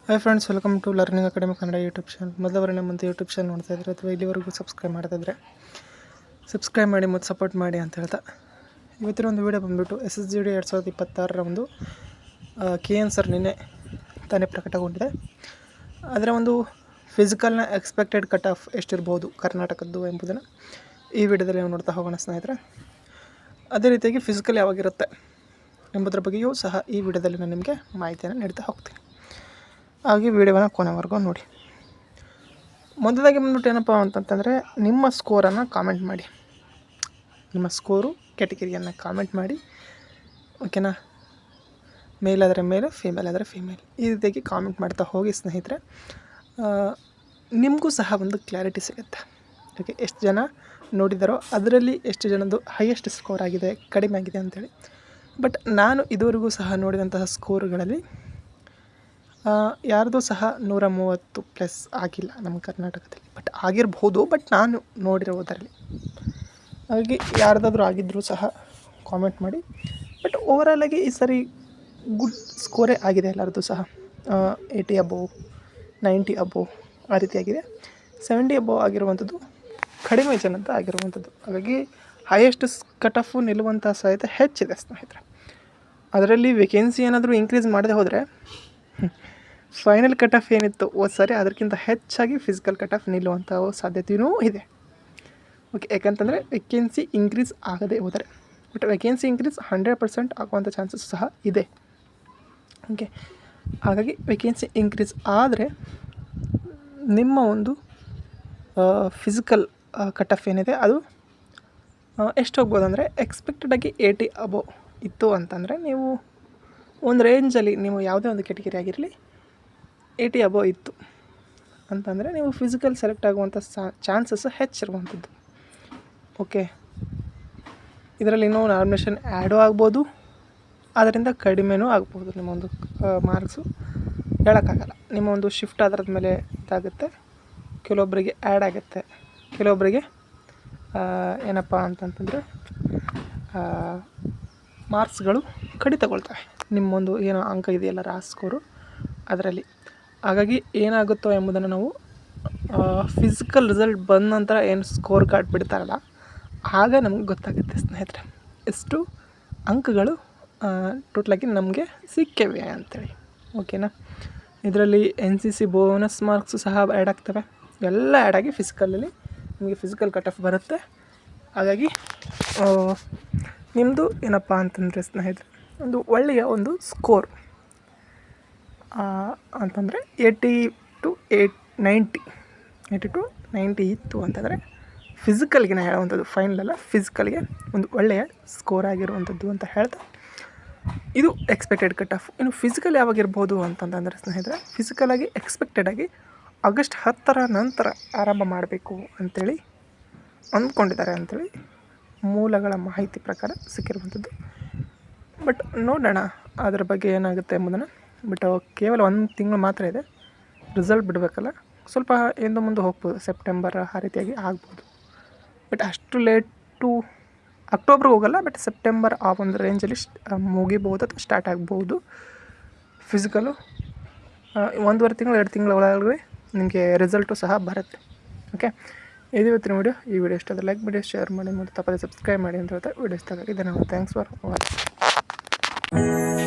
Hi friends, welcome to learning academy Kannada YouTube channel. ಮೊದಲವರೆ ನಮ್ಮದು YouTube channel ನೋಡ್ತಾ ಇದ್ದಾರೆ ಅಥವಾ ಇಲ್ಲಿವರೆಗೂ ಸಬ್ಸ್ಕ್ರೈಬ್ ಮಾಡ್ತಾಯಿದ್ರೆ ಸಬ್ಸ್ಕ್ರೈಬ್ ಮಾಡಿ ಮತ್ತು ಸಪೋರ್ಟ್ ಮಾಡಿ ಅಂತ ಹೇಳ್ತಾ, ಇವತ್ತಿನ ಒಂದು ವೀಡಿಯೋ ಬಂದುಬಿಟ್ಟು SSGD 2026 ಒಂದು KN ಸರ್ ನಿನ್ನೆ ತಾನೇ ಪ್ರಕಟಗೊಂಡಿದೆ. ಅದರ ಒಂದು ಫಿಸಿಕಲ್ನ ಎಕ್ಸ್ಪೆಕ್ಟೆಡ್ ಕಟ್ ಆಫ್ ಎಷ್ಟಿರ್ಬೋದು ಕರ್ನಾಟಕದ್ದು ಎಂಬುದನ್ನು ಈ ವಿಡಿಯೋದಲ್ಲಿ ನಾವು ನೋಡ್ತಾ ಹೋಗೋಣ ಸ್ನೇಹಿತರೆ. ಅದೇ ರೀತಿಯಾಗಿ ಫಿಸಿಕಲ್ ಯಾವಾಗಿರುತ್ತೆ ಎಂಬುದರ ಬಗ್ಗೆಯೂ ಸಹ ಈ ವಿಡಿಯೋದಲ್ಲಿ ನಾನು ನಿಮಗೆ ಮಾಹಿತಿಯನ್ನು ನೀಡ್ತಾ ಹೋಗ್ತೀನಿ. ಹಾಗೆ ವಿಡಿಯೋವನ್ನು ಕೊನೆವರೆಗೂ ನೋಡಿ. ಮೊದಲಾಗಿ ಬಂದ್ಬಿಟ್ಟು ಏನಪ್ಪ ಅಂತಂತಂದರೆ, ನಿಮ್ಮ ಸ್ಕೋರನ್ನು ಕಾಮೆಂಟ್ ಮಾಡಿ. ನಿಮ್ಮ ಸ್ಕೋರು ಕ್ಯಾಟಗಿರಿಯನ್ನು ಕಾಮೆಂಟ್ ಮಾಡಿ, ಓಕೆನಾ. ಮೇಲ್ ಆದರೆ ಮೇಲು, ಫೀಮೇಲ್ ಆದರೆ ಫೀಮೇಲ್, ಈ ರೀತಿಯಾಗಿ ಕಾಮೆಂಟ್ ಮಾಡ್ತಾ ಹೋಗಿ ಸ್ನೇಹಿತರೆ. ನಿಮಗೂ ಸಹ ಒಂದು ಕ್ಲಾರಿಟಿ ಸಿಗುತ್ತೆ. ಓಕೆ, ಎಷ್ಟು ಜನ ನೋಡಿದಾರೋ ಅದರಲ್ಲಿ ಎಷ್ಟು ಜನದ್ದು ಹೈಯೆಸ್ಟ್ ಸ್ಕೋರ್ ಆಗಿದೆ, ಕಡಿಮೆ ಆಗಿದೆ ಅಂಥೇಳಿ. ಬಟ್ ನಾನು ಇದುವರೆಗೂ ಸಹ ನೋಡಿದಂತಹ ಸ್ಕೋರುಗಳಲ್ಲಿ ಯಾರ್ದು ಸಹ 130+ ಆಗಿಲ್ಲ ನಮ್ಮ ಕರ್ನಾಟಕದಲ್ಲಿ. ಬಟ್ ಆಗಿರ್ಬೋದು, ಬಟ್ ನಾನು ನೋಡಿರೋದರಲ್ಲಿ. ಹಾಗಾಗಿ ಯಾರ್ದಾದ್ರೂ ಆಗಿದ್ದರೂ ಸಹ ಕಾಮೆಂಟ್ ಮಾಡಿ. ಬಟ್ ಓವರಾಲಾಗಿ ಈ ಸರಿ ಗುಡ್ ಸ್ಕೋರೇ ಆಗಿದೆ ಎಲ್ಲರದ್ದು ಸಹ. 80 ಅಬೋವ್, 90 ಅಬೋವ್ ಆ ರೀತಿಯಾಗಿದೆ. 70 ಅಬೋವ್ ಆಗಿರುವಂಥದ್ದು ಕಡಿಮೆ ಜನದ್ದು ಆಗಿರುವಂಥದ್ದು. ಹಾಗಾಗಿ ಹೈಯೆಸ್ಟ್ ಕಟ್ ಆಫು ನಿಲ್ಲುವಂಥ ಸಾಧ್ಯತೆ ಹೆಚ್ಚಿದೆ ಸ್ನೇಹಿತರೆ. ಅದರಲ್ಲಿ ವೇಕೆನ್ಸಿ ಏನಾದರೂ ಇನ್ಕ್ರೀಸ್ ಮಾಡದೆ ಹೋದರೆ ಫೈನಲ್ ಕಟ್ ಆಫ್ ಏನಿತ್ತು ಸರಿ ಅದಕ್ಕಿಂತ ಹೆಚ್ಚಾಗಿ ಫಿಸಿಕಲ್ ಕಟ್ ಆಫ್ ನಿಲ್ಲುವಂಥ ಸಾಧ್ಯತೆಯೂ ಇದೆ. ಓಕೆ, ಯಾಕಂತಂದರೆ ವೇಕೆನ್ಸಿ ಇನ್ಕ್ರೀಸ್ ಆಗದೆ ಹೋದರೆ. ಬಟ್ ವೇಕೆನ್ಸಿ ಇನ್ಕ್ರೀಸ್ 100% ಆಗುವಂಥ ಚಾನ್ಸಸ್ ಸಹ ಇದೆ. ಓಕೆ, ಹಾಗಾಗಿ ವೇಕೆನ್ಸಿ ಇನ್ಕ್ರೀಸ್ ಆದರೆ ನಿಮ್ಮ ಒಂದು ಫಿಸಿಕಲ್ ಕಟ್ ಆಫ್ ಏನಿದೆ ಅದು ಎಷ್ಟು ಹೋಗ್ಬೋದು ಅಂದರೆ, ಎಕ್ಸ್ಪೆಕ್ಟೆಡಾಗಿ 80 ಅಬೋವ್ ಇತ್ತು ಅಂತಂದರೆ ನೀವು ಒಂದು ರೇಂಜಲ್ಲಿ ನೀವು ಯಾವುದೇ ಒಂದು ಕೆಟಗರಿ ಆಗಿರಲಿ 80 ಅಬೋವ್ ಇತ್ತು ಅಂತಂದರೆ ನೀವು ಫಿಸಿಕಲ್ ಸೆಲೆಕ್ಟ್ ಆಗುವಂಥ ಚಾನ್ಸಸ್ ಹೆಚ್ಚಿರುವಂಥದ್ದು. ಓಕೆ, ಇದರಲ್ಲಿ ಇನ್ನೂ ನಾಮಿನೇಷನ್ ಆ್ಯಡೂ ಆಗ್ಬೋದು, ಅದರಿಂದ ಕಡಿಮೆನೂ ಆಗ್ಬೋದು. ನಿಮ್ಮ ಒಂದು ಮಾರ್ಕ್ಸು ಹೇಳೋಕ್ಕಾಗಲ್ಲ. ನಿಮ್ಮ ಒಂದು ಶಿಫ್ಟ್ ಆಧಾರದ ಮೇಲೆ ಇದಾಗುತ್ತೆ. ಕೆಲವೊಬ್ಬರಿಗೆ ಆ್ಯಡ್ ಆಗುತ್ತೆ, ಕೆಲವೊಬ್ಬರಿಗೆ ಏನಪ್ಪ ಅಂತಂತಂದರೆ ಮಾರ್ಕ್ಸ್ಗಳು ಕಡಿತಗೊಳ್ತವೆ. ನಿಮ್ಮೊಂದು ಏನೋ ಅಂಕ ಇದೆಯಲ್ಲ ರಾ ಸ್ಕೋರು ಅದರಲ್ಲಿ. ಹಾಗಾಗಿ ಏನಾಗುತ್ತೋ ಎಂಬುದನ್ನು ನಾವು ಫಿಸಿಕಲ್ ರಿಸಲ್ಟ್ ಬಂದ ನಂತರ ಏನು ಸ್ಕೋರ್ ಕಾರ್ಡ್ ಬಿಡ್ತಾರಲ್ಲ ಆಗ ನಮಗೆ ಗೊತ್ತಾಗುತ್ತೆ ಸ್ನೇಹಿತರೆ, ಎಷ್ಟು ಅಂಕಗಳು ಟೋಟಲಾಗಿ ನಮಗೆ ಸಿಕ್ಕಿವೆ ಅಂಥೇಳಿ. ಓಕೆನಾ. ಇದರಲ್ಲಿ NCC ಬೋನಸ್ ಮಾರ್ಕ್ಸು ಸಹ ಆ್ಯಡ್ ಆಗ್ತವೆ. ಎಲ್ಲ ಆ್ಯಡ್ ಆಗಿ ಫಿಸಿಕಲಲ್ಲಿ ನಿಮಗೆ ಫಿಸಿಕಲ್ ಕಟ್ ಆಫ್ ಬರುತ್ತೆ. ಹಾಗಾಗಿ ನಿಮ್ಮದು ಏನಪ್ಪ ಅಂತಂದರೆ ಸ್ನೇಹಿತರೆ, ಒಂದು ಒಳ್ಳೆಯ ಒಂದು ಸ್ಕೋರ್ ಅಂತಂದರೆ 80 to 90 ಇತ್ತು ಅಂತಂದರೆ ಫಿಸಿಕಲ್ಗೆ ನಾನು ಹೇಳುವಂಥದ್ದು, ಫೈನಲೆಲ್ಲ ಫಿಸಿಕಲ್ಗೆ ಒಂದು ಒಳ್ಳೆಯ ಸ್ಕೋರ್ ಆಗಿರುವಂಥದ್ದು ಅಂತ ಹೇಳ್ತಾ, ಇದು ಎಕ್ಸ್ಪೆಕ್ಟೆಡ್ ಕಟ್ ಆಫ್. ಇನ್ನು ಫಿಸಿಕಲ್ ಯಾವಾಗಿರ್ಬೋದು ಅಂತಂತಂದರೆ ಸ್ನೇಹಿತರೆ, ಫಿಸಿಕಲಾಗಿ ಎಕ್ಸ್ಪೆಕ್ಟೆಡಾಗಿ ಆಗಸ್ಟ್ 10 ನಂತರ ಆರಂಭ ಮಾಡಬೇಕು ಅಂಥೇಳಿ ಅಂದ್ಕೊಂಡಿದ್ದಾರೆ ಅಂಥೇಳಿ ಮೂಲಗಳ ಮಾಹಿತಿ ಪ್ರಕಾರ ಸಿಕ್ಕಿರುವಂಥದ್ದು. ಬಟ್ ನೋಡೋಣ ಅದರ ಬಗ್ಗೆ ಏನಾಗುತ್ತೆ ಎಂಬುದನ್ನು. ಬಟ್ ಕೇವಲ 1 ತಿಂಗಳು ಮಾತ್ರ ಇದೆ, ರಿಸಲ್ಟ್ ಬಿಡಬೇಕಲ್ಲ, ಸ್ವಲ್ಪ ಎಂದು ಮುಂದೆ ಹೋಗ್ಬೋದು, ಸೆಪ್ಟೆಂಬರ್ ಆ ರೀತಿಯಾಗಿ ಆಗ್ಬೋದು. ಬಟ್ ಅಷ್ಟು ಲೇಟು ಅಕ್ಟೋಬ್ರಿಗೆ ಹೋಗಲ್ಲ, ಬಟ್ ಸೆಪ್ಟೆಂಬರ್ ಆ ಒಂದು ರೇಂಜಲ್ಲಿ ಮುಗಿಬೋದು ಅಥವಾ ಸ್ಟಾರ್ಟ್ ಆಗ್ಬೋದು ಫಿಸಿಕಲು. 1.5 ತಿಂಗಳು 2 ತಿಂಗಳ ಒಳಗಡೆ ನಿಮಗೆ ರಿಸಲ್ಟು ಸಹ ಬರುತ್ತೆ. ಓಕೆ, ಇದು ಇವತ್ತಿನ ವಿಡಿಯೋ. ಈ ವಿಡಿಯೋ ಇಷ್ಟ ಆದರೆ ಲೈಕ್ ಮಾಡಿ, ಶೇರ್ ಮಾಡಿ ಮತ್ತು ತಪ್ಪದೆ ಸಬ್ಸ್ಕ್ರೈಬ್ ಮಾಡಿ ಅಂತ ಹೇಳ್ತಾ ವಿಡಿಯೋ ಇಷ್ಟ ಆಗಿದೆ. ಧನ್ಯವಾದ. Thanks for watching.